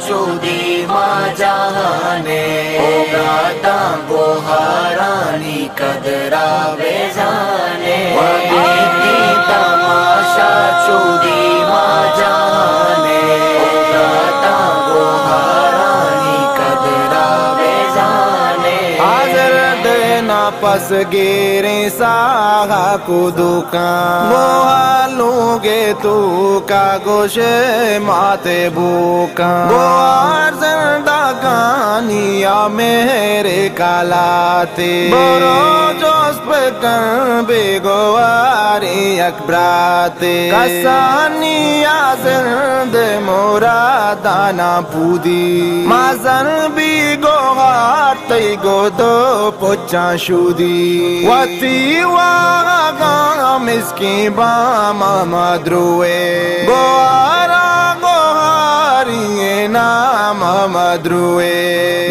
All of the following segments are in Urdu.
چودی ما جہانے اوگاتا گوہارانی قدرہ بیزانے وگیتی تماشا چودی ما جہانے اوگاتا گوہارانی قدرہ بیزانے حاضر دینا پس گیرے ساہا کو دکان گوہالوں گے تو کا گوشے ماتے بوکان گوہار زندگانیا میرے کالاتے برو جوز پکن بے گواری اکبراتے کسانیا زند مرادانا پودی مازن بھی گوہار تی گو دو پچا شودی واتی واغا مسکی باما مدروے گوارا گوہاری نام مدروے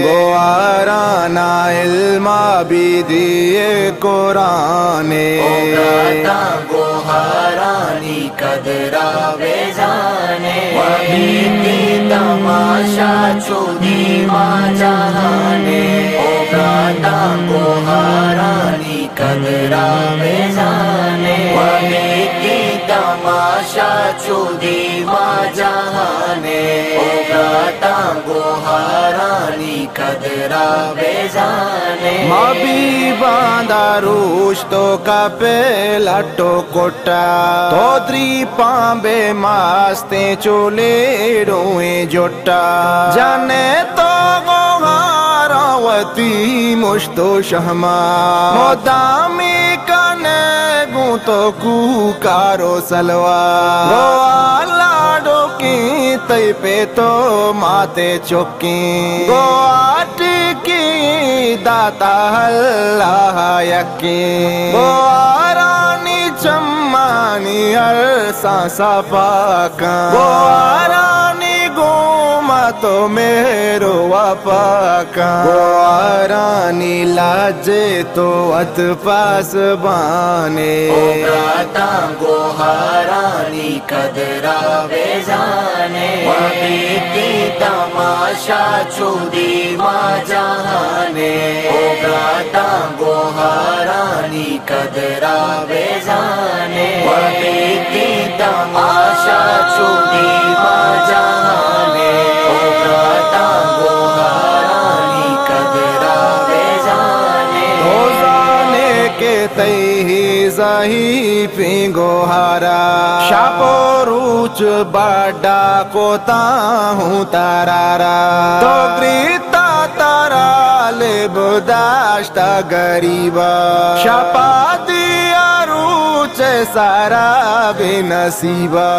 گوارا نا علم بیدی قرآن اوگاتا گوہارانی قدرہ بیزانے وگیتی تماشا چودی ما جہانے اوگاتا گوہارانی قدرہ بیزانے وگیتی تماشا چودی ما جہانے اوگاتا گوہارانی قدرہ بیزانے مابی باندھا روشتو کا پیلٹو کوٹا تودری پامبے ماستے چولے روئیں جوٹا جانے تو گوہاراوتی مشتو شہما مدامی کانے گوں تو کوکارو سلوا گوالا کی تی پہ تو ماتے چوکی گواٹی کی داتا اللہ یقین گوارانی چمانی عرصہ صفاکا گوارانی گوما تو میرو وفاکا گوارانی لاجے تو ات پاس بانے اوگاتا گوہارانی قدرہ بیزانے وگیتی تماشا چودی ما جہانے اوگاتا گوہارانی قدرہ بیزانے وگیتی تماشا چودی ما جہانے اوگاتا گوہارانی قدرہ بیزانے روزانے کے تئی زہی پی گوہارا شاپو روچ باڈا کوتا ہوں تارارا تو گریتا تارا لے بداشتا گریبا شاپا دیا روچ سارا بے نصیبا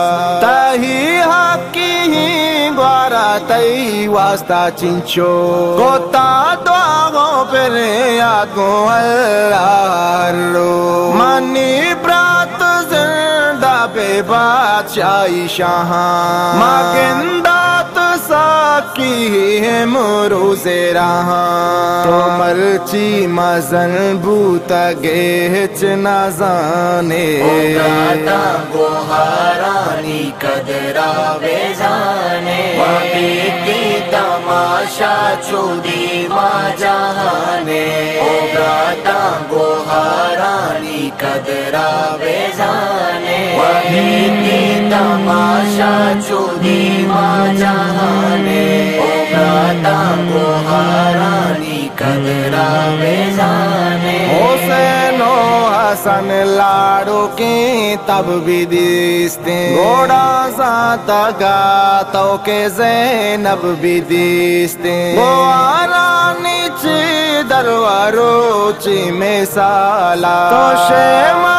تہی حقی ہی گوارا تئی واسطہ چنچو کوتا دعاوں پر یاد گو اللہ رو منی برات زندہ بے بادشاہی شاہاں ماگندات ساکی ہے مروز رہاں تو مرچی مزن بوتا گیچ نازانے اوگاتا گوہارانی قدرہ بیزانے وگیتی تماشا چودی ما جہانے اوگاتا گوہارانی قدرہ بیزانے وگیتی تماشا چودی ما جہانے اوگاتا گوہارانی قدرہ بیزانے حسین و حسن لاڑو کی تب بھی دیستے گوڑا ساتا گاتو کے زینب بھی دیستے گوارا نیچی دروارو چی میں سالا تو شیما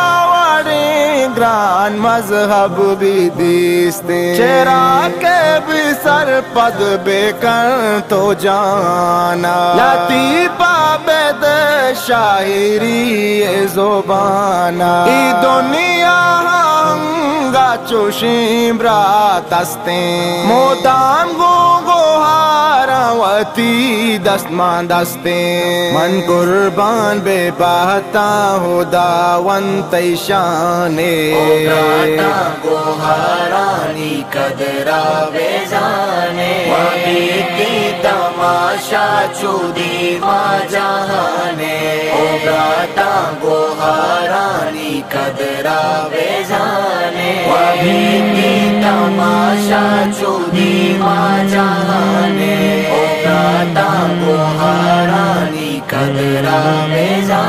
گران مذہب بھی دیستے چرا کے بھی سر پد بے کر تو جانا لطیفہ بید شاعری زبانا ای دنیا ہنگا چوشیمرا تستیں موتان گو گوہاراوتی دستمان دستیں من قربان بے باتا ہو داون تیشانے گوہارانی قدرہ ویزانے وابیتی تماشا چودی ما جہانے اوگاتا گوہارانی قدرہ ویزانے وابیتی تماشا چودی ما جہانے اوگاتا گوہارانی قدرہ ویزانے